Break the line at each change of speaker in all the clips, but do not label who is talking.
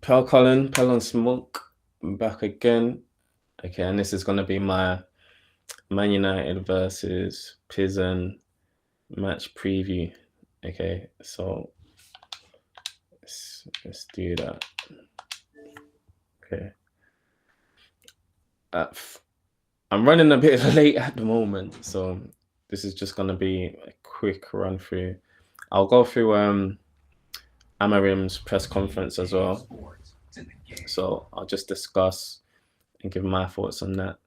Pell on Smoke, back again. Okay, and this is gonna be my Man United versus PLZEN match preview. Okay, so let's do that. Okay, I'm running a bit late at the moment, so this is just gonna be a quick run through. I'll go through Amarim's press conference as well. So I'll just discuss and give my thoughts on that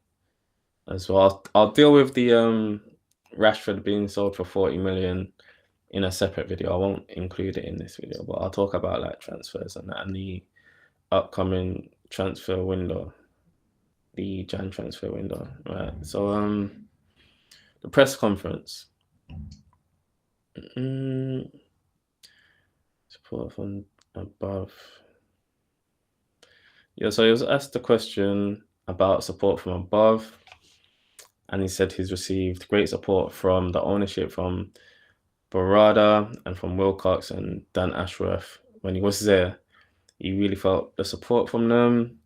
as well. I'll deal with the Rashford being sold for 40 million in a separate video. I won't include it in this video, but I'll talk about like transfers and that and the upcoming transfer window, the Jan transfer window. Right. So the press conference. Support from above. Yeah, so he was asked the question about support from above, and he said he's received great support from the ownership, from Barada and from Wilcox and Dan Ashworth. When he was there, he really felt the support from them.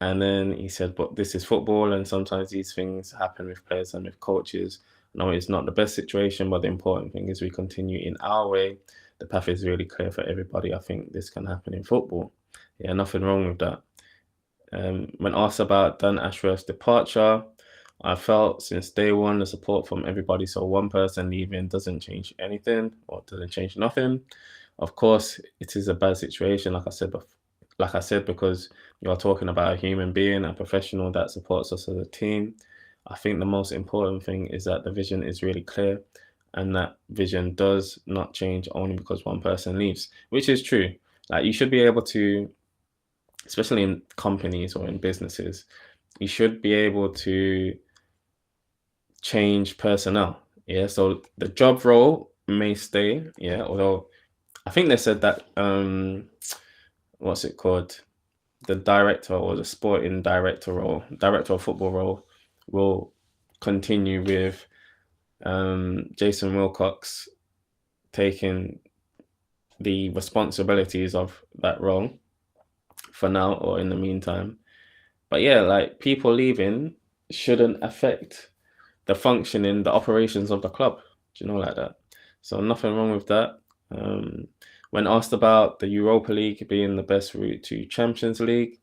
And then he said, but this is football, and sometimes these things happen with players and with coaches. No, it's not the best situation, but the important thing is we continue in our way. The path is really clear for everybody. I think this can happen in football. Yeah, nothing wrong with that. When asked about Dan Ashworth's departure, I felt since day one the support from everybody. So one person leaving doesn't change anything or doesn't change nothing. Of course, it is a bad situation, like I said, because you are talking about a human being, a professional that supports us as a team. I think the most important thing is that the vision is really clear, and that vision does not change only because one person leaves, which is true. Like, you should be able to, especially in companies or in businesses, you should be able to change personnel. Yeah, so the job role may stay. Yeah, although I think they said that what's it called? The director or the sporting director role, director of football role, will continue with Jason Wilcox taking the responsibilities of that role for now or in the meantime. But yeah, like, people leaving shouldn't affect the functioning, the operations of the club. Do you know, like that? So nothing wrong with that. When asked about the Europa League being the best route to Champions League,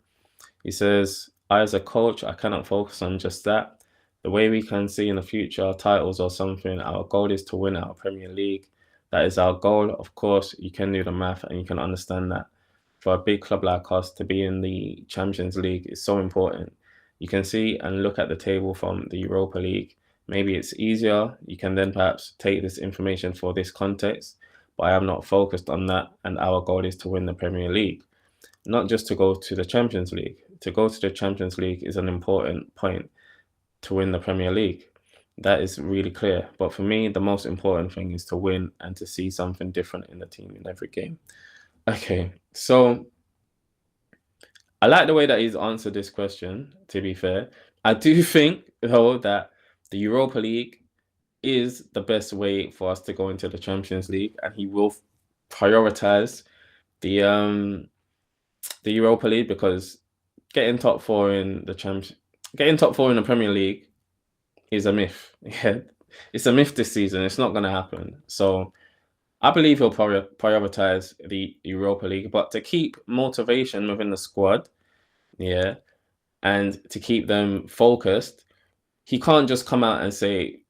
he says, I as a coach, I cannot focus on just that. The way we can see in the future, titles or something, our goal is to win our Premier League. That is our goal. Of course, you can do the math and you can understand that for a big club like us to be in the Champions League is so important. You can see and look at the table from the Europa League. Maybe it's easier. You can then perhaps take this information for this context, but I am not focused on that. And our goal is to win the Premier League, not just to go to the Champions League. To go to the Champions League is an important point to win the Premier League. That is really clear. But for me, the most important thing is to win and to see something different in the team in every game. Okay, so I like the way that he's answered this question, to be fair. I do think, though, that the Europa League is the best way for us to go into the Champions League, and he will prioritize the Europa League, because getting top four in the Premier League is a myth. Yeah, it's a myth this season. It's not going to happen. So I believe he'll prioritize the Europa League, but to keep motivation within the squad, yeah, and to keep them focused, he can't just come out and say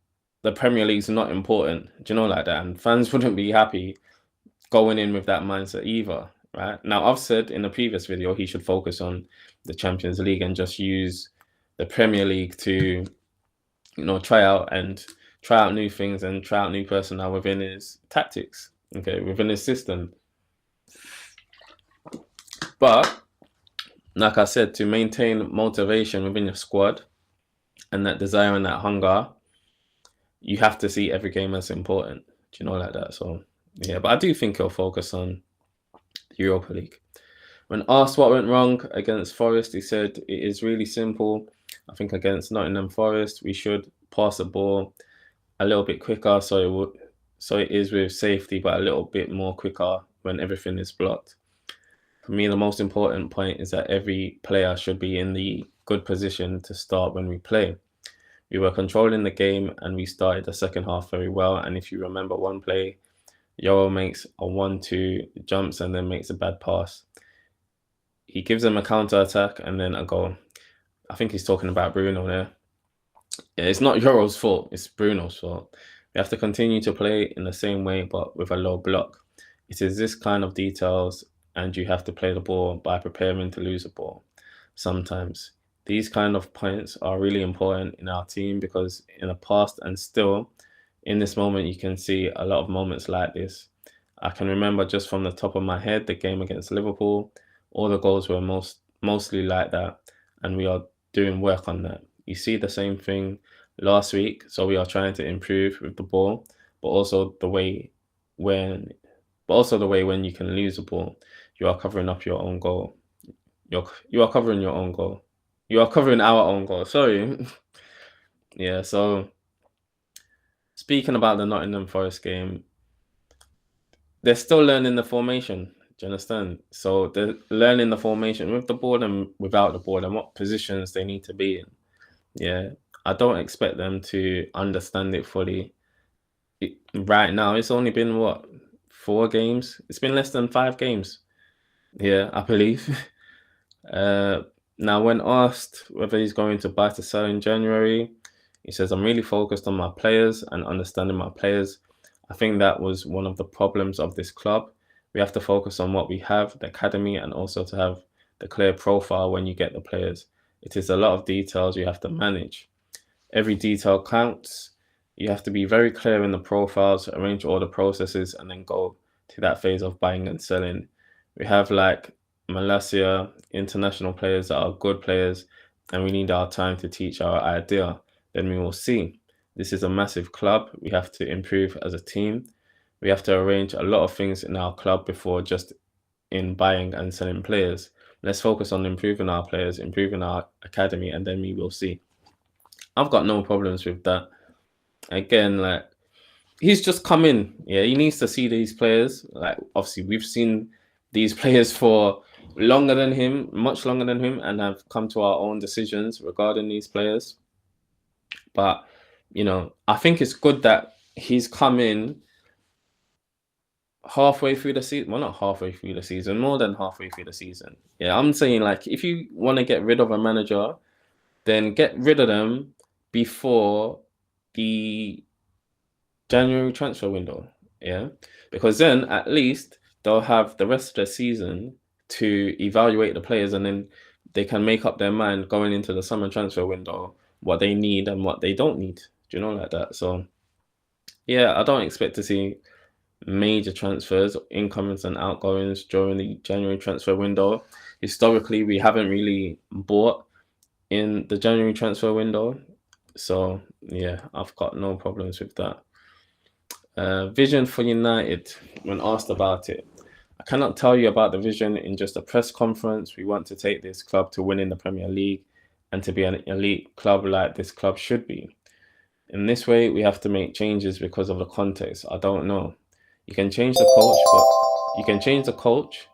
the Premier League's not important. Do you know, like that? And fans wouldn't be happy going in with that mindset either, right? Now, I've said in the previous video he should focus on the Champions League and just use the Premier League to, try out new things and try out new personnel within his tactics, okay, within his system. But like I said, to maintain motivation within your squad and that desire and that hunger, you have to see every game as important. Do you know, like that? So yeah, but I do think he'll focus on the Europa League. When asked what went wrong against Forest, he said it is really simple. I think against Nottingham Forest, we should pass the ball a little bit quicker, so it is with safety, but a little bit more quicker when everything is blocked. For me, the most important point is that every player should be in the good position to start when we play. We were controlling the game and we started the second half very well. And if you remember one play, Yoro makes a 1-2, jumps and then makes a bad pass. He gives them a counter attack and then a goal. I think he's talking about Bruno there. Yeah, it's not Yoro's fault, it's Bruno's fault. We have to continue to play in the same way but with a low block. It is this kind of details, and you have to play the ball by preparing to lose the ball. Sometimes these kind of points are really important in our team because in the past and still in this moment, you can see a lot of moments like this. I can remember just from the top of my head the game against Liverpool. All the goals were mostly like that, and we are doing work on that. You see the same thing last week, so we are trying to improve with the ball, but also the way when, when you can lose the ball, you are covering up your own goal. You are covering your own goal. You are covering our own goal. Sorry. Yeah. So speaking about the Nottingham Forest game, they're still learning the formation. Do you understand? So they're learning the formation with the ball and without the ball and what positions they need to be in. Yeah. I don't expect them to understand it fully. Right now, it's only been what, 4 games? It's been less than 5 games. Yeah, I believe. Uh, Now, when asked whether he's going to buy to sell in January, he says, I'm really focused on my players and understanding my players. I think that was one of the problems of this club. We have to focus on what we have, the academy, and also to have the clear profile when you get the players. It is a lot of details you have to manage. Every detail counts. You have to be very clear in the profiles, arrange all the processes, and then go to that phase of buying and selling. We have like Malaysia, international players that are good players, and we need our time to teach our idea. Then we will see. This is a massive club. We have to improve as a team. We have to arrange a lot of things in our club before just in buying and selling players. Let's focus on improving our players, improving our academy, and then we will see. I've got no problems with that. Again, like he's just come in. Yeah, he needs to see these players. Like obviously, we've seen these players for longer than him, much longer than him, and have come to our own decisions regarding these players. But I think it's good that he's come in halfway through the season. Well, not halfway through the season, more than halfway through the season. Yeah, I'm saying like if you want to get rid of a manager, then get rid of them before the January transfer window. Yeah, because then at least they'll have the rest of the season to evaluate the players, and then they can make up their mind going into the summer transfer window what they need and what they don't need. Do you know, like that? So yeah, I don't expect to see major transfers, incomings and outgoings during the January transfer window. Historically, we haven't really bought in the January transfer window. So yeah, I've got no problems with that. Vision for United, when asked about it. I cannot tell you about the vision in just a press conference. We want to take this club to win in the Premier League and to be an elite club like this club should be. In this way, we have to make changes because of the context. I don't know. You can change the coach, but you can change the coach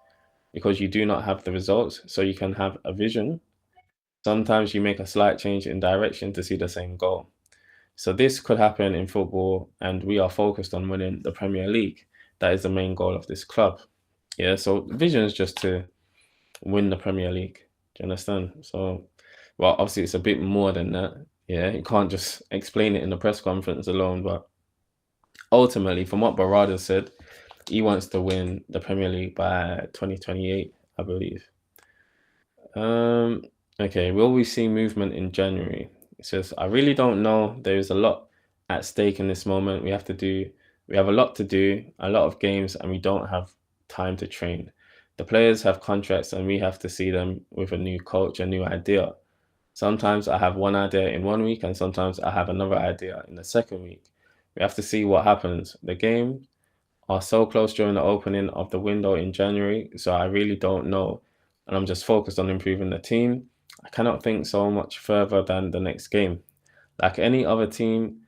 because you do not have the results. So you can have a vision. Sometimes you make a slight change in direction to see the same goal. So this could happen in football, and we are focused on winning the Premier League. That is the main goal of this club. Yeah, so the vision is just to win the Premier League. Do you understand? So, well, obviously it's a bit more than that. Yeah, you can't just explain it in the press conference alone. But ultimately, from what Barada said, he wants to win the Premier League by 2028, I believe. Okay, will we see movement in January? It says, I really don't know. There is a lot at stake in this moment. We have a lot to do, a lot of games, and we don't have time to train. The players have contracts and we have to see them with a new coach, a new idea. Sometimes I have one idea in 1 week and sometimes I have another idea in the second week. We have to see what happens. The games are so close during the opening of the window in January, so I really don't know. And I'm just focused on improving the team. I cannot think so much further than the next game. Like any other team,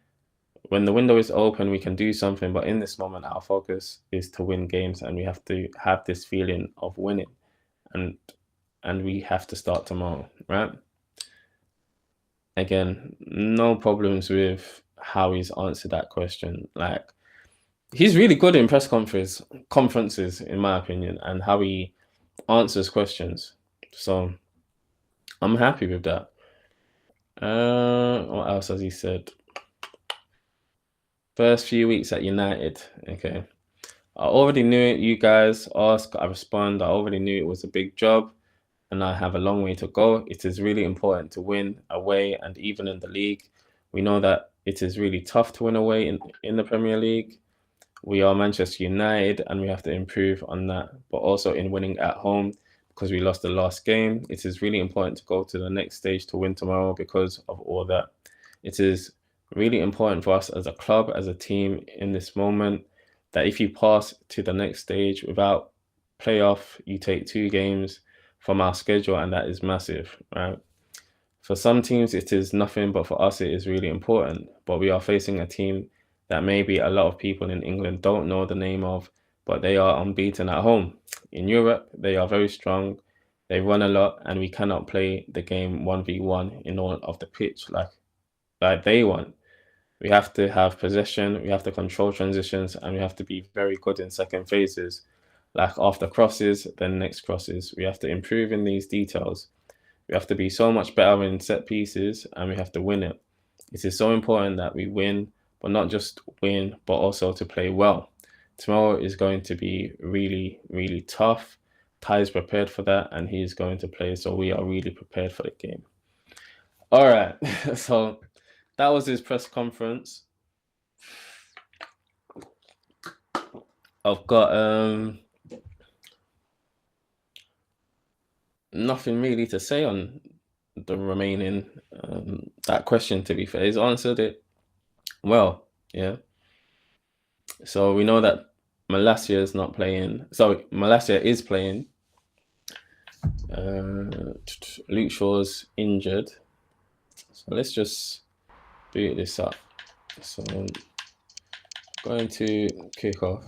when the window is open, we can do something. But in this moment, our focus is to win games and we have to have this feeling of winning. and we have to start tomorrow, right? Again, no problems with how he's answered that question. Like, he's really good in conferences, in my opinion, and how he answers questions. So I'm happy with that. What else has he said? First few weeks at United. Okay. I already knew it. You guys ask, I respond. I already knew it was a big job and I have a long way to go. It is really important to win away and even in the league. We know that it is really tough to win away in the Premier League. We are Manchester United and we have to improve on that, but also in winning at home because we lost the last game. It is really important to go to the next stage to win tomorrow because of all that. It is really important for us as a club, as a team in this moment, that if you pass to the next stage without playoff, you take 2 games from our schedule, and that is massive, right? For some teams, it is nothing, but for us, it is really important. But we are facing a team that maybe a lot of people in England don't know the name of, but they are unbeaten at home. In Europe, they are very strong. They run a lot, and we cannot play the game 1v1 in all of the pitch like they want. We have to have possession, we have to control transitions, and we have to be very good in second phases. Like after crosses, then next crosses. We have to improve in these details. We have to be so much better in set pieces and we have to win it. It is so important that we win, but not just win, but also to play well. Tomorrow is going to be really, really tough. Ty is prepared for that and he is going to play, so we are really prepared for the game. All right, so that was his press conference. I've got nothing really to say on the remaining that question. To be fair, he's answered it well. Yeah. So we know that Malacia is not playing. So Malacia is playing. Luke Shaw's injured. So let's just boot this up. So I'm going to kick off.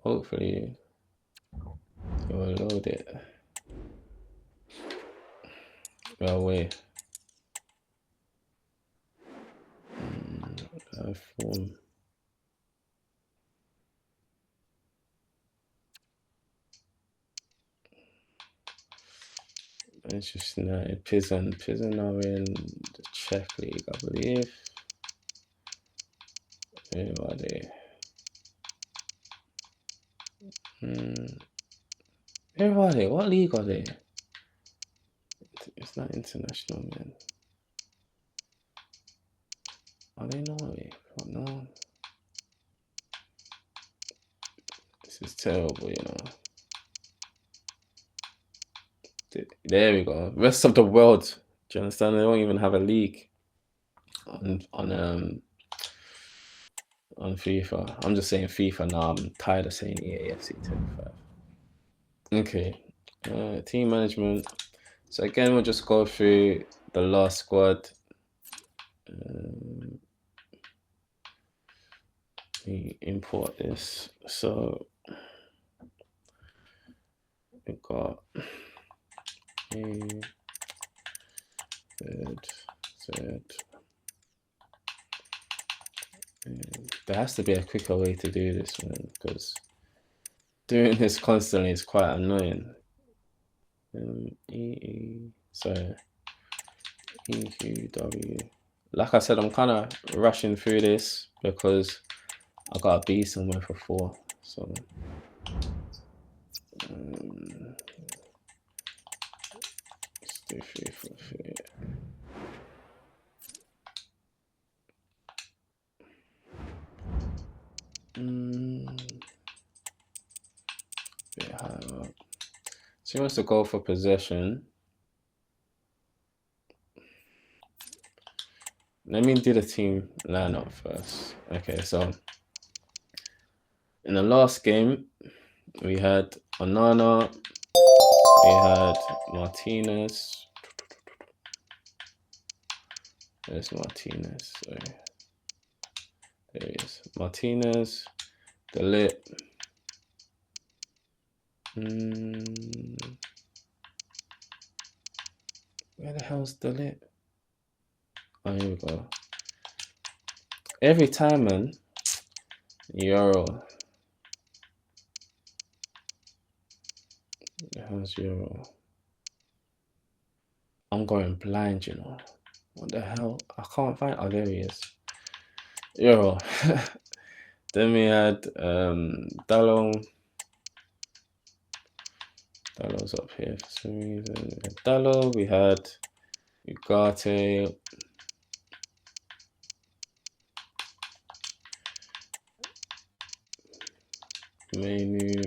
Hopefully it will load it. Go away. Form. Manchester United, PLZEN are in the Czech League, I believe. Where are they? Where are they? What league are they? It's not international, man. Are they Norway? Oh, no. This is terrible, you know. There we go. Rest of the world. Do you understand? They don't even have a league on FIFA. I'm just saying FIFA now. I'm tired of saying EAFC 25. Okay. Team management. So again, we'll just go through the last squad. We import this. So we've got third. There has to be a quicker way to do this, man, because doing this constantly is quite annoying. EQW. Like I said, I'm kind of rushing through this because I gotta be somewhere for 4. So let's do 3 for 3. Bit higher up. So he wants to go for possession. Let me do the team lineup first. Okay, so in the last game, we had Onana, we had Martinez. There's Martinez. Sorry. There he is. Martinez, De Ligt, Where the hell's the lit? Oh, here we go. Every time, man. Euro. How's Euro? I'm going blind, you know. What the hell? I can't find. Oh, there he is. Euro. Then we had Dallo. Dallo's up here for some reason. We had Dallo. We had Ugarte. Menu.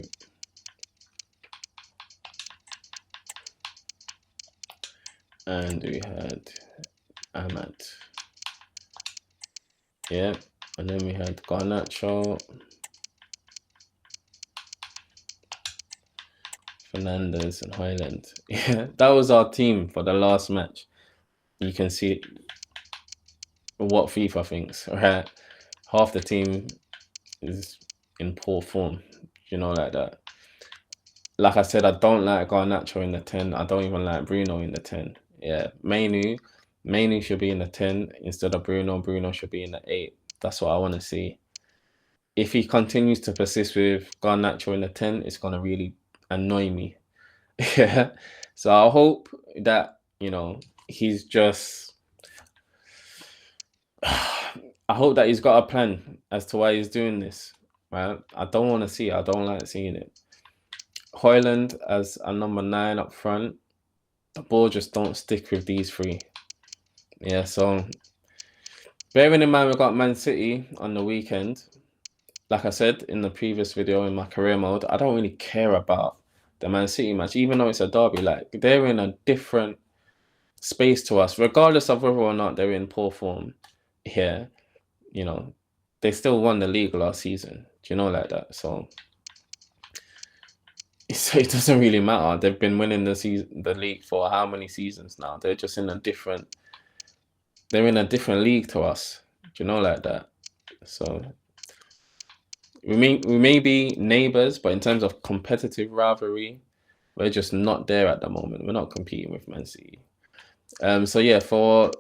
And we had Ahmad. Yeah. And then we had Garnacho, Fernandez, and Highland. Yeah, that was our team for the last match. You can see what FIFA thinks, right? Half the team is in poor form, you know, like that. Like I said, I don't like Garnacho in the 10. I don't even like Bruno in the 10. Yeah, Manu should be in the 10 instead of Bruno. Bruno should be in the 8. That's what I want to see. If he continues to persist with Garnacho in the 10, it's going to really annoy me. Yeah. So I hope that, you know, he's just... I hope that he's got a plan as to why he's doing this, right? I don't want to see it. I don't like seeing it. Hoyland as a number 9 up front. The ball just don't stick with these three. Yeah, so bearing in mind we got Man City on the weekend. Like I said in the previous video in my career mode, I don't really care about the Man City match, even though it's a derby. Like, they're in a different space to us, regardless of whether or not they're in poor form. Here, you know, they still won the league last season. Do you know, like that? So it doesn't really matter. They've been winning the league for how many seasons now? They're just in a different... They're in a different league to us. Do you know, like that? So we may be neighbors, but in terms of competitive rivalry, we're just not there at the moment. We're not competing with Man City. So yeah, for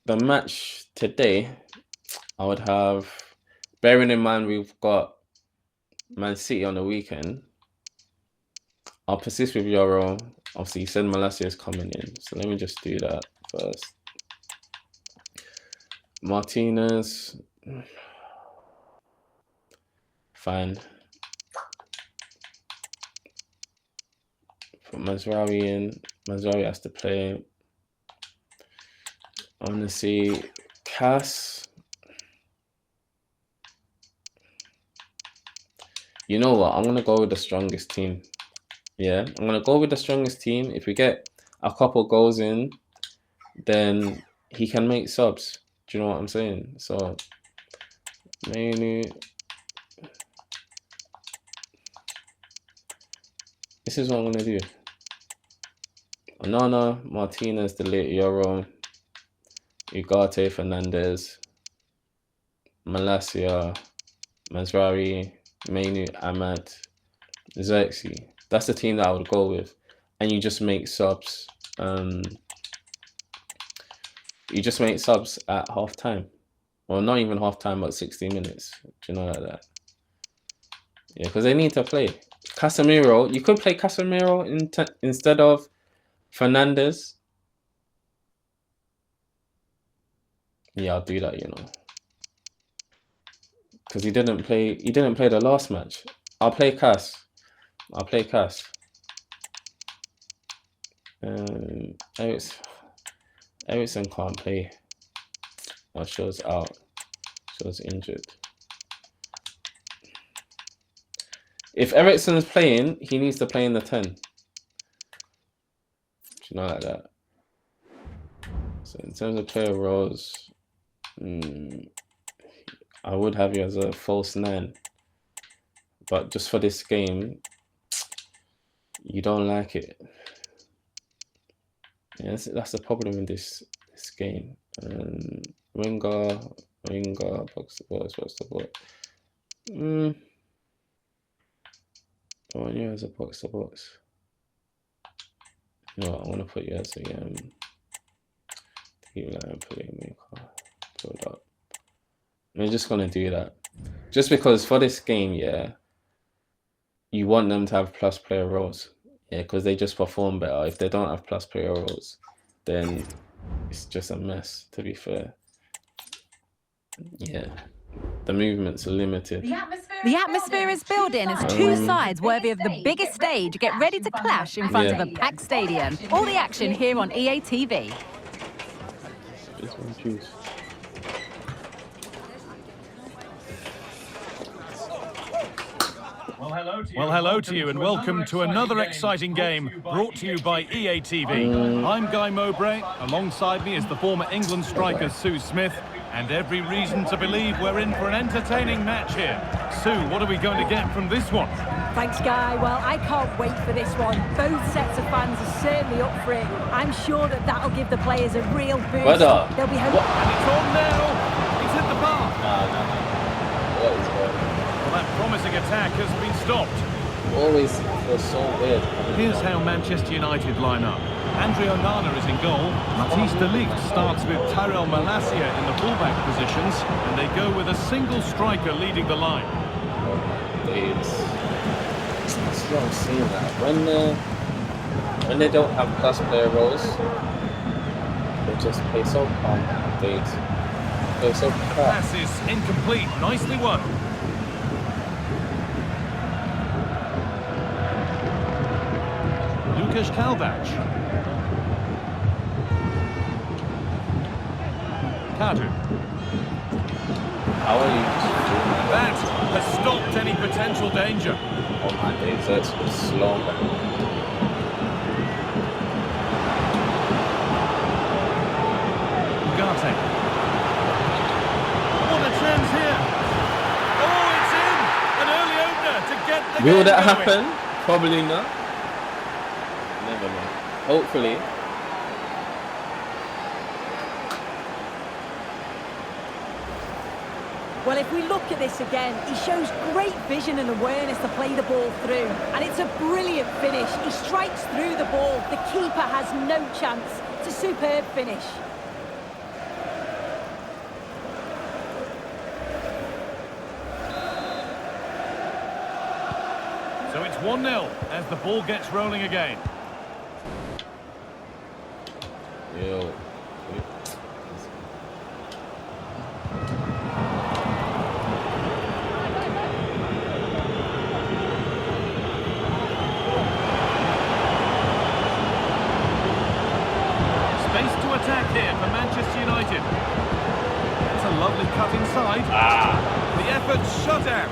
the match today, I would have, bearing in mind we've got Man City on the weekend, I'll persist with Euro. Obviously, you said Malacia is coming in, so let me just do that first. Martinez, fine. Put Mazraoui in. Mazraoui has to play. I want to see Cass. You know what? I'm going to go with the strongest team. Yeah, I'm going to go with the strongest team. If we get a couple goals in, then he can make subs. Do you know what I'm saying? So, mainly, this is what I'm going to do. Onana, Martinez, De Ligt, Euro, Ugarte, Fernandez, Malacia, Mazraoui, Menu, Ahmad, Xerxes. That's the team that I would go with. And you just make subs. You just make subs at half time. Well, not even half time, but 60 minutes. Do you know, like that? Yeah, because they need to play. Casemiro, you could play Casemiro instead of Fernandez. Yeah, I'll do that, you know. Because he didn't play the last match. I'll play Cass. Ericsson can't play. Oh, Shaw's out. Shaw's injured. If Ericsson is playing, he needs to play in the 10. Do you know, like that? So in terms of player roles, I would have you as a false 9. But just for this game, you don't like it. Yeah, that's the problem in this game. Winger, box to box. I want you as a box to box. No, I want to put you as a playmaker. Build up. I'm just gonna do that, just because for this game, yeah, you want them to have plus player roles, yeah, because they just perform better. If they don't have plus player roles, then it's just a mess. To be fair, yeah, the movements are limited.
The atmosphere is building as two sides worthy of the biggest stage get ready to clash in front of a packed stadium. All the action here on EA TV.
Just one juice.
Well, hello to you and welcome to another exciting game brought to you by EA TV. I'm Guy Mowbray. Alongside me is the former England striker Sue Smith, and every reason to believe we're in for an entertaining match here. Sue, what are we going to get from this one?
Thanks, Guy. Well, I can't wait for this one. Both sets of fans are certainly up for it. I'm sure that that'll give the players a real boost. They'll be hoping.
And it's on now. He's hit the bar.
No. What is going on?
Well, that promising attack has been stopped.
Always feels so weird.
Here's how Manchester United line up. Andre Onana is in goal. Matthijs de Ligt starts with Tyrell Malacia in the fullback positions, and they go with a single striker leading the line.
That's what I'm saying, that when they don't have plus player roles, they just play so calm. They play so crap.
Pass is incomplete. Nicely won. Lucas Kalbac. Kadu.
How are you doing that?
That has stopped any potential danger.
Oh my days, that's slow.
Ugarte. What a chance here. Oh, it's in. An early opener to get the
Will
game
that
going.
happen? Probably not. Never know. Hopefully.
Well, if we look at this again, he shows great vision and awareness to play the ball through. And it's a brilliant finish. He strikes through the ball. The keeper has no chance. It's a superb finish.
So it's 1-0 as the ball gets rolling again.
Yo.
Space to attack here for Manchester United. That's a lovely cut inside. The effort's shut out.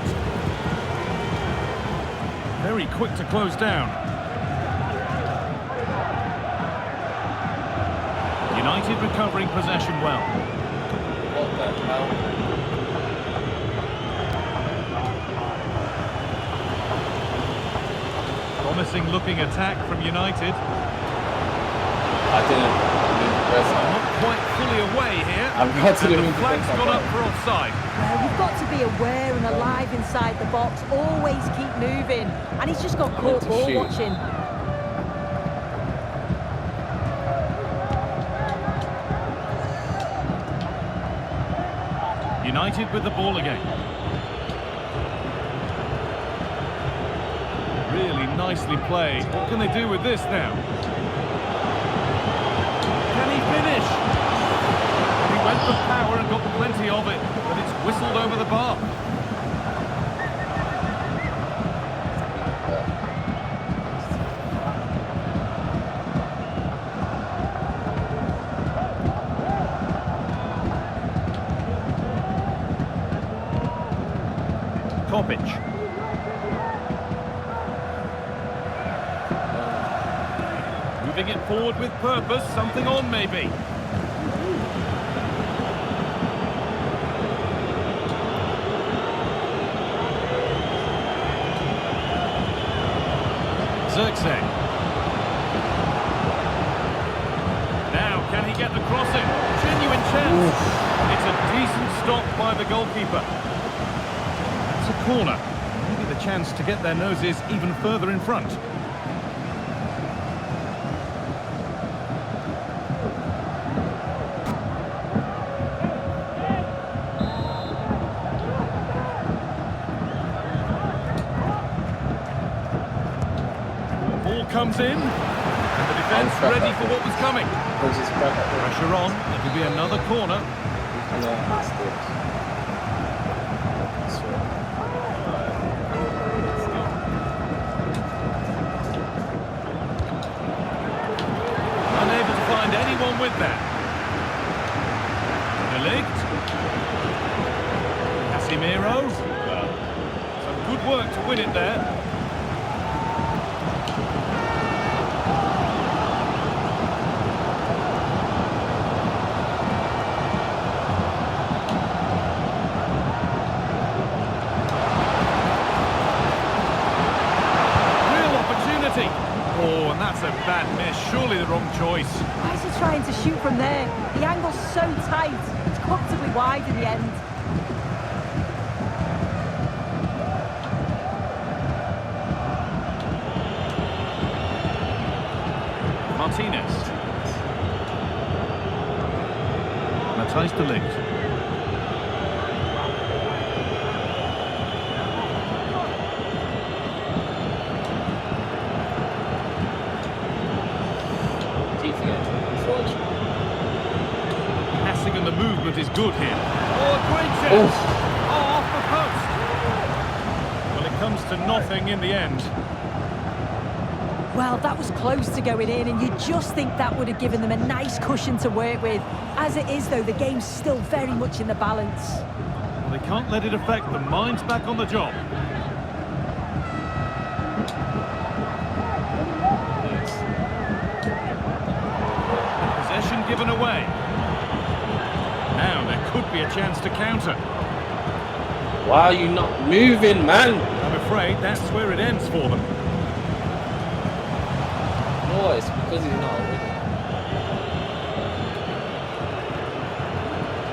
Very quick to close down. United recovering possession well.
What the hell?
Promising looking attack from United.
I didn't mean to press that.
Not quite fully away here.
I've got to
And
do
the
it.
flag's gone up for offside.
Well, we've got to be aware and alive inside the box. Always keep moving. And he's just got caught ball
shoot.
watching.
United with the ball again. Really nicely played. What can they do with this now? Can he finish? He went for power and got plenty of it, but it's whistled over the bar. Kopic. Moving it forward with purpose, something on maybe. Zirkzee. Now, can he get the crossing? Genuine chance. It's a decent stop by the goalkeeper. That's a corner. Maybe the chance to get their noses even further in front. Ball comes in, and the defence ready for what was coming. Pressure on, it'll be another corner. Unable to find anyone with that. Delict. Casemiro. Some good work to win it there. Oh, and that's a bad miss. Surely the wrong choice.
Why is he trying to shoot from there? The angle's so tight. It's comfortably wide in the end.
Martinez. Matthijs de Ligt. Passing and the movement is good here. Oh, a great chance! Oh, off the post! Well, it comes to nothing in the end.
Well, that was close to going in, and you just think that would have given them a nice cushion to work with. As it is, though, the game's still very much in the balance.
Well, they can't let it affect them. Mind's back on the job. Possession given away. Now there could be a chance to counter.
Why are you not moving, man?
I'm afraid that's where it ends for them.
No, it's because he's not winning.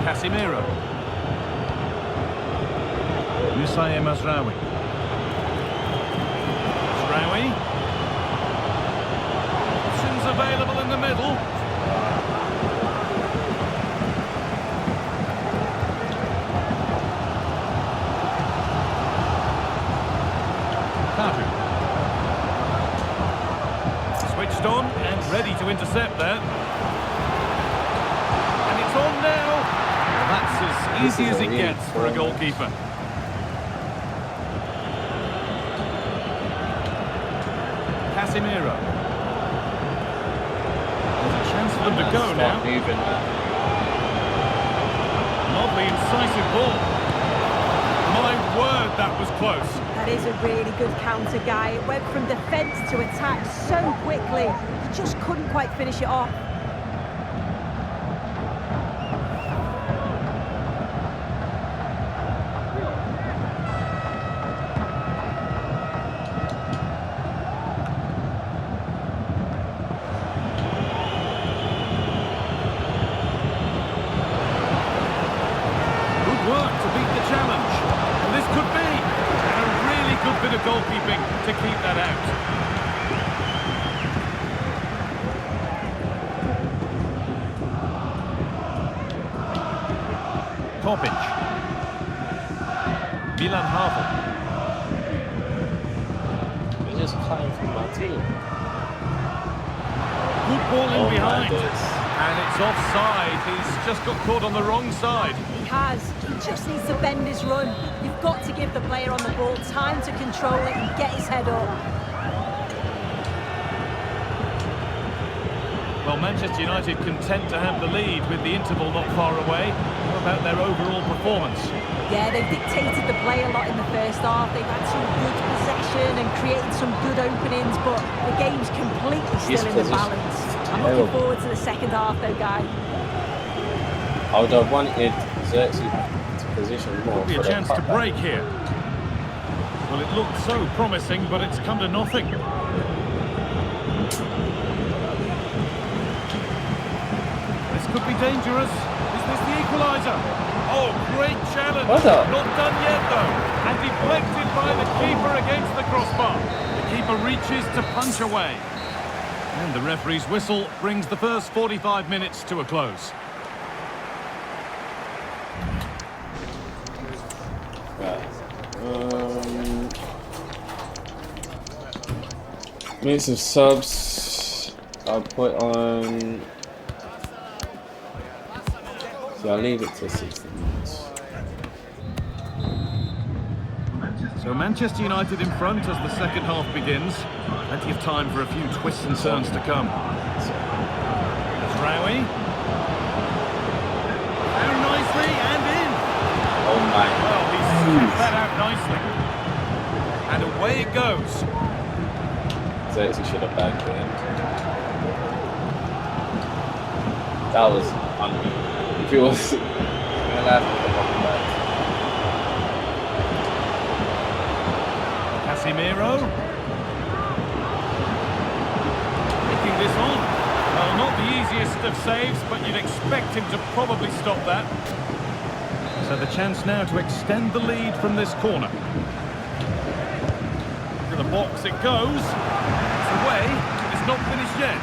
Casemiro. Youssef Mazraoui. Mazraoui. Options available in the middle. Switched on and ready to intercept there. And it's on now. Well, that's as easy as it gets for a goalkeeper. Casemiro. There's a chance for them to go now. Lovely incisive ball. My word, that was close.
That is a really good counter, Guy. It went from defence to attack so quickly. You just couldn't quite finish it off.
Good work to beat the challenge. And this could be a really good bit of goalkeeping to keep that out. Topic. Milan Havel.
They're just cutting from my team.
Good ball in
Oh,
behind.
my goodness.
And it's offside. He's just got caught on the wrong side.
He has. He just needs to bend his run. You've got to give the player on the ball time to control it and get his head up.
Well, Manchester United content to have the lead with the interval not far away. What about their overall performance?
Yeah, they've dictated the play a lot in the first half. They've had some good possession and created some good openings, but the game's completely still in the balance. I'm looking forward to the second half, though, Guy.
I would have wanted Xerxes to position more.
Could be a chance to break here. Well, it looked so promising, but it's come to nothing. This could be dangerous. Is this the equaliser? Oh, great challenge.
What the?
Not done yet, though. And deflected by the keeper again. against the crossbar. The keeper reaches to punch away. And the referee's whistle brings the first 45 minutes to a close.
Minutes of subs. I'll put on. So I'll leave it to 60 minutes.
So Manchester United in front as the second half begins. Plenty of time for a few twists and turns to come. Traoui. Down nicely and in.
Oh my.
Well, he's scooped that out nicely. And away it goes.
So he should have bagged it. That was unreal. If it was gonna last back.
Casemiro. Taking this on. Well, not the easiest of saves, but you'd expect him to probably stop that. So the chance now to extend the lead from this corner. To the box it goes. It's away. It's not finished yet.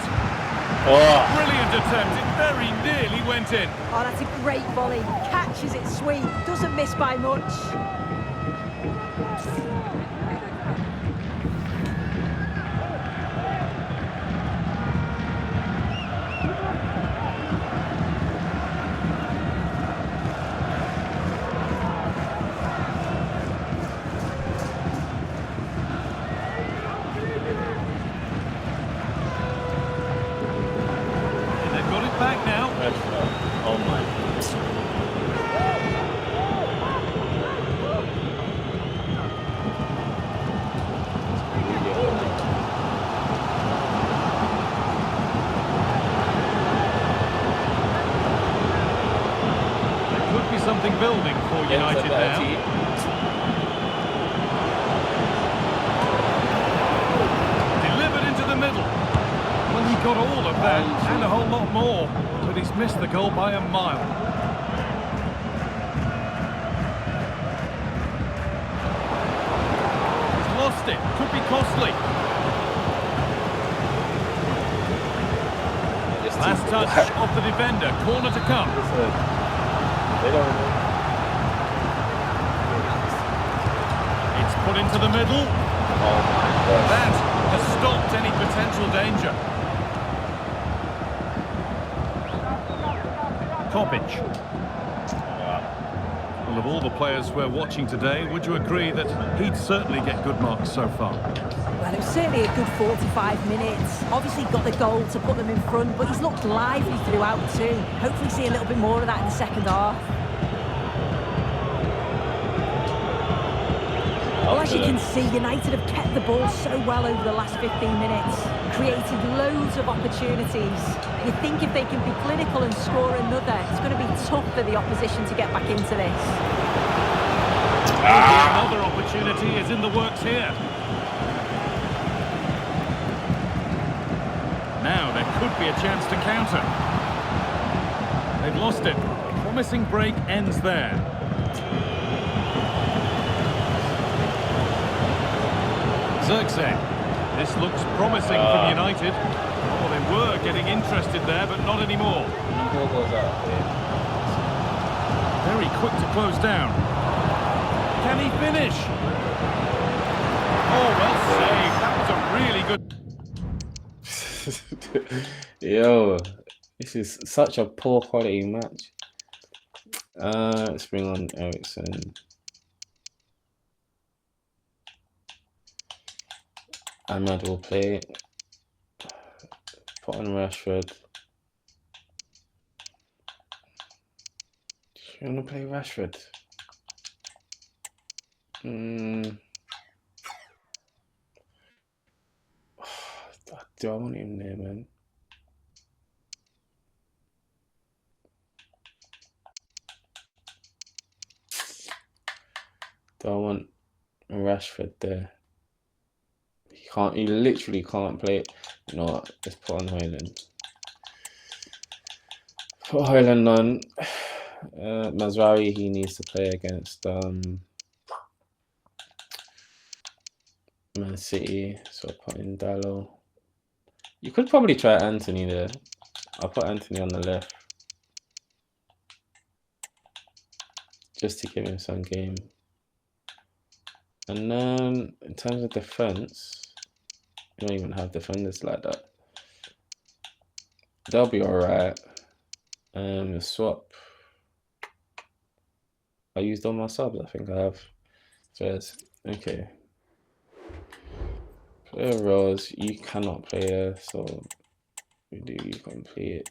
Oh.
Brilliant attempt. It very nearly went in.
Oh, that's a great volley. Catches it sweet. Doesn't miss by much.
Back now.
Oh my.
There could be something building for United now. Delivered into the middle. Well, he got all of that and a whole lot more, but he's missed the goal by a mile. He's lost it. Could be costly. Last touch of the defender. Corner to come.
They don't know.
It's put into the middle.
Oh my gosh.
That has stopped any potential danger. Kopic. Well, of all the players we're watching today, would you agree that he'd certainly get good marks so far?
Well, it was certainly a good 45 minutes. Obviously got the goal to put them in front, but he's looked lively throughout too. Hopefully see a little bit more of that in the second half. Well, as you can see, United have kept the ball so well over the last 15 minutes, created loads of opportunities. You think if they can be clinical and score another, it's going to be tough for the opposition to get back into this.
Another opportunity is in the works here. Now there could be a chance to counter. They've lost it. Promising break ends there. Zirkzee. This looks promising from United. Well, they were getting interested there, but not anymore. Very quick to close down. Can he finish? Oh, well saved. That was a really good...
Yo, this is such a poor quality match. Let's bring on Ericsson. Ahmad will play. Put on Rashford. Do you want to play Rashford? Do I want him there, man? Do I want Rashford there? He literally can't play it. You know what? Let's put on Højlund. Put Højlund on. Mazraoui, he needs to play against Man City, so I'll put in Dallo. You could probably try Anthony there. I'll put Anthony on the left. Just to give him some game. And then in terms of defense, you don't even have defenders like that. They'll be alright. The swap. I used all my subs, I think I have. First. Okay. Player roles, you cannot play her, so you do, you can play it.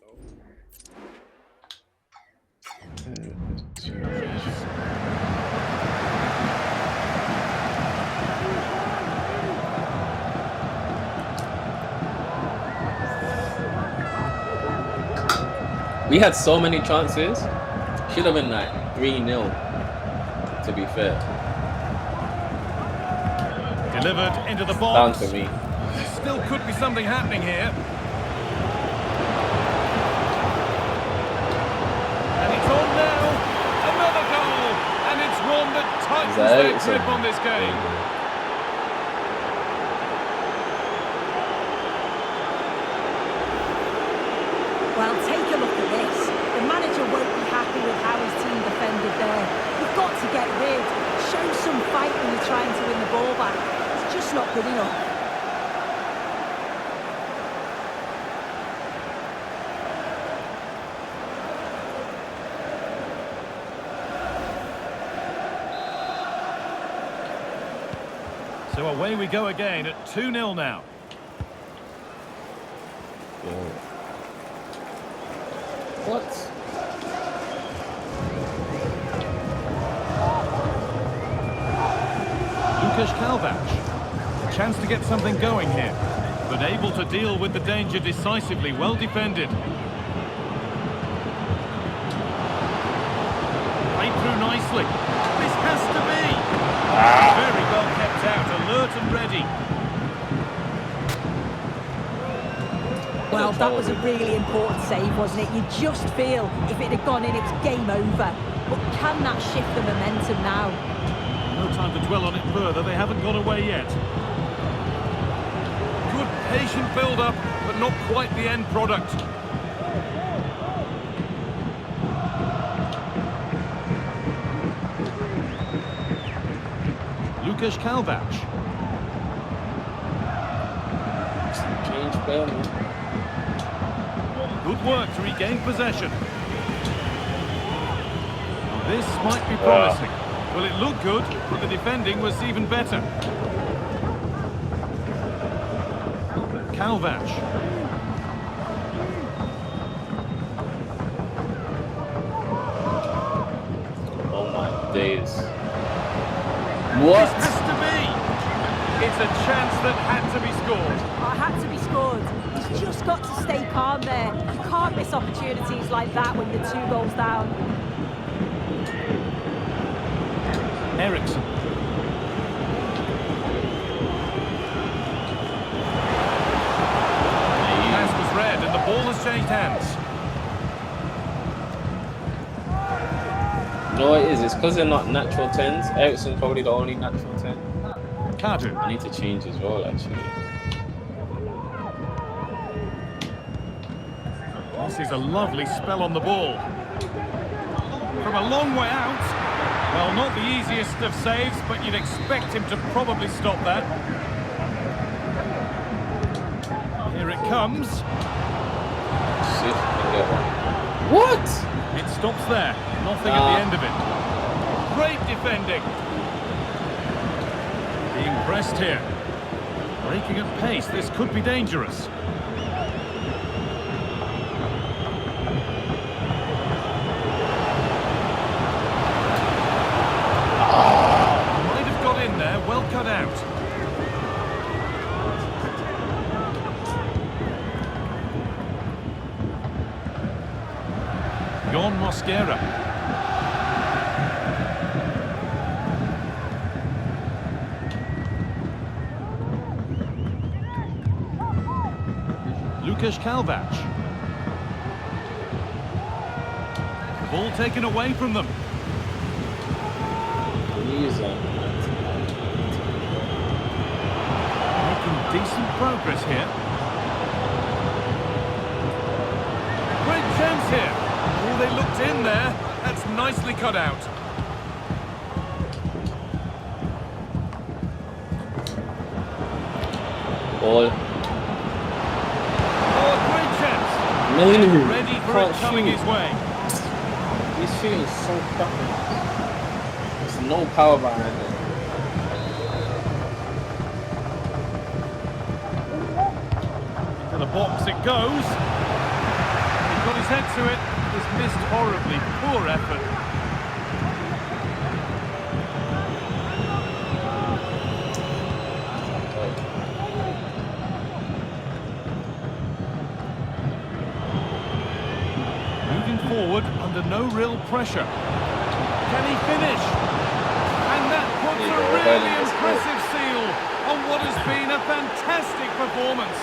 We had so many chances. Should have been like 3-0, to be fair.
Delivered into the box.
Down to me.
Still could be something happening here. And it's on now. Another goal. And it's one that tightens their grip on this game.
Well, take a look at this. The manager won't be happy with how his team defended there. You've got to get rid. Show some fight when you're trying to win the ball back. It's just not good enough.
So away we go again at 2-0 now.
What?
Lukasz Kalvac. A chance to get something going here, but able to deal with the danger decisively. Well defended. Played through nicely. This has to be. Very well kept out, alert and ready.
Well, that was a really important save, wasn't it? You just feel if it had gone in, it's game over. But can that shift the momentum now?
No time to dwell on it further. They haven't gone away yet. Good patient build-up, but not quite the end product. Lukasz Kalvac.
Change player, man.
Good work to regain possession. This might be promising. Well, it looked good, but the defending was even better. Kalvac.
Oh my days. What?
This has to be. It's a chance that had to be scored.
Oh, it had to be scored. He's just got to stay calm there. You can't miss opportunities like that when you're 2 goals down.
Eriksson. The pass was red and the ball has changed hands.
No, it is. It's because they're not natural 10s. Eriksson's probably the only natural 10.
Kadu.
I need to change his role, actually.
This is a lovely spell on the ball. From a long way out. Well, not the easiest of saves, but you'd expect him to probably stop that. Here it comes.
See if we can get one. What?
It stops there. Nothing at the end of it. Great defending. Being pressed here. Breaking at pace. This could be dangerous. Might have got in there. Well cut out. Jon Mosquera. Lukasz Kalvac. The ball taken away from them. decent progress here. Great chance here. Oh, they looked in there. That's nicely cut out.
Ball.
Oh, great chance.
Mainly
Ready for it coming his way.
He's shooting so crappy. There's no power behind it.
To the box it goes. He's got his head to it. He's missed horribly. Poor effort. Moving forward under no real pressure. Can he finish? And that puts a really impressive seal on what has been a fantastic performance.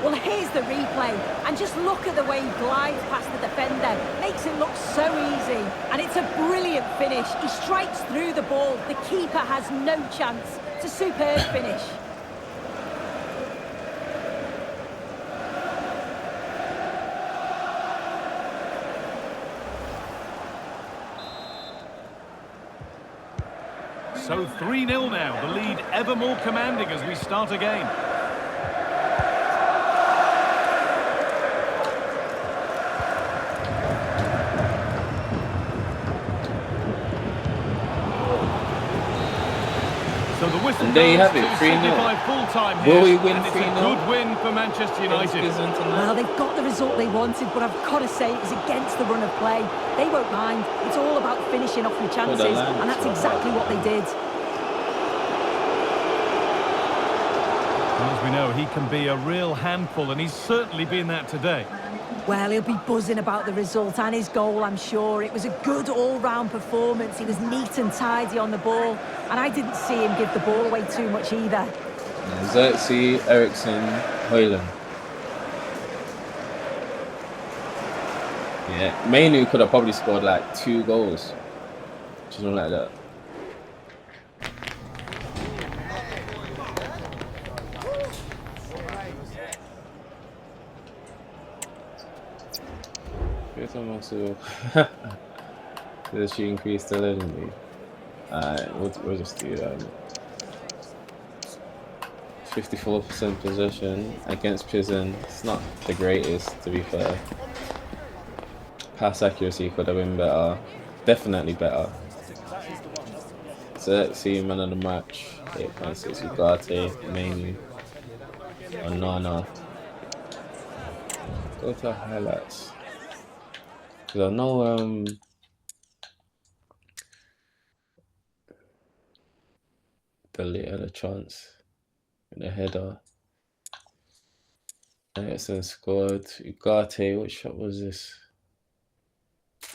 Well, here's the replay, and just look at the way he glides past the defender. Makes it look so easy, and it's a brilliant finish. He strikes through the ball. The keeper has no chance. It's a superb finish.
So 3-0 now, the lead ever more commanding as we start again. So the whistle
And there you
goes
have it,
to
3-0.
signify full-time here.
Will we win
and it's
3-0?
a good win for Manchester United.
Well, they've got the result they wanted, but I've got to say it was against the run of play. They won't mind. It's all about finishing off your chances, and that's exactly what they did.
Well, as we know, he can be a real handful, and he's certainly been that today.
Well, he'll be buzzing about the result and his goal, I'm sure. It was a good all-round performance. He was neat and tidy on the ball, and I didn't see him give the ball away too much either.
Xerxes, Eriksson, Højlund. Yeah, Mainu could have probably scored like 2 goals. Something like that. Does she increase the legendary? Alright, we'll just do that. 54% possession against PLZEN. It's not the greatest, to be fair. Pass accuracy could have been better. Definitely better. Xerxes, man of the match. 8.6 Ugarte, mainly. Onana. Go to highlights. Because I know Delete had a chance in the header. Eriksson scored. Ugarte, what shot was this?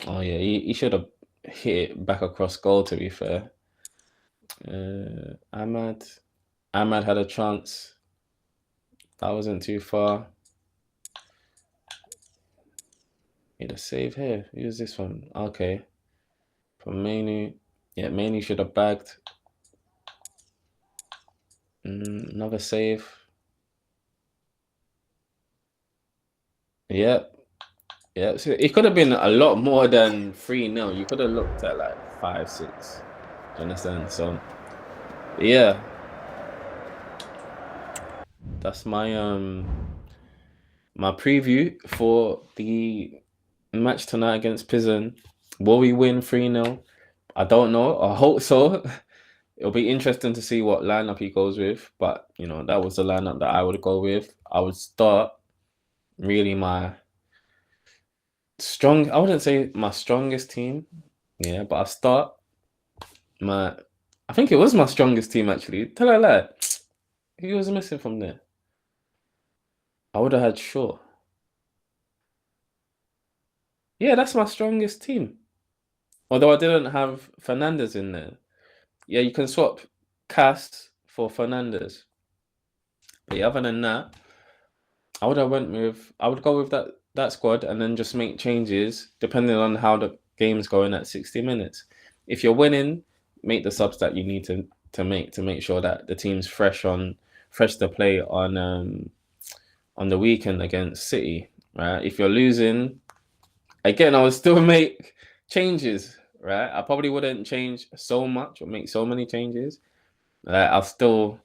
Oh yeah, he should have hit it back across goal, to be fair. Ahmad had a chance. That wasn't too far. Need a save here. Who's this one? Okay. From Mainu. Yeah, Mainu should have bagged. Another save. Yep. Yeah, so it could have been a lot more than 3-0. You could have looked at like 5-6. Do you understand? So, yeah. That's my my preview for the match tonight against PLZEN. Will we win 3-0? I don't know. I hope so. It'll be interesting to see what lineup he goes with, but you know, that was the lineup that I would go with. I would start really my I wouldn't say my strongest team, yeah, but I start I think it was my strongest team actually. Tell her that. Who was missing from there? I would have had Shaw. Yeah, that's my strongest team. Although I didn't have Fernandes in there. Yeah, you can swap Cass for Fernandes. But yeah, other than that, I would go with that that squad and then just make changes depending on how the game's going at 60 minutes. If you're winning, make the subs that you need to make sure that the team's fresh to play on the weekend against City, right? If you're losing, again, I would still make changes, right? I probably wouldn't change so much or make so many changes. I'll still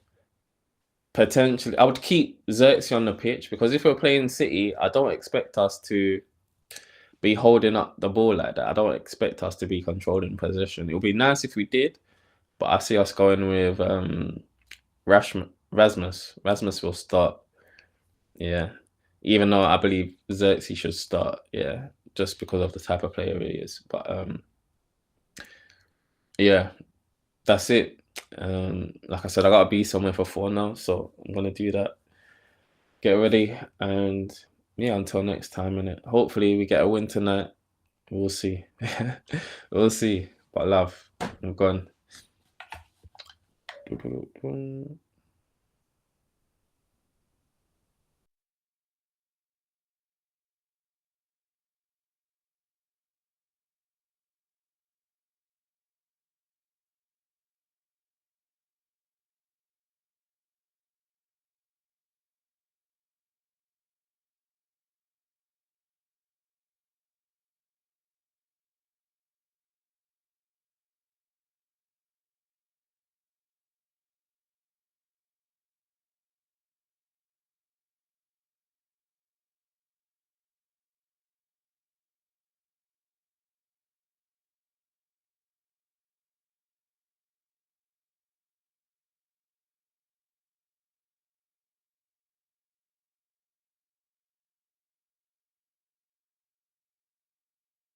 potentially, I would keep Xerxes on the pitch, because if we're playing City, I don't expect us to be holding up the ball like that. I don't expect us to be controlling possession. It would be nice if we did, but I see us going with Rasmus. Rasmus will start. Yeah. Even though I believe Xerxes should start, yeah, just because of the type of player he is. But yeah, that's it. Like I said, I gotta be somewhere for 4 now, so I'm gonna do that. Get ready, and yeah, until next time, innit? Hopefully we get a win tonight. We'll see. We'll see. But love, I'm gone.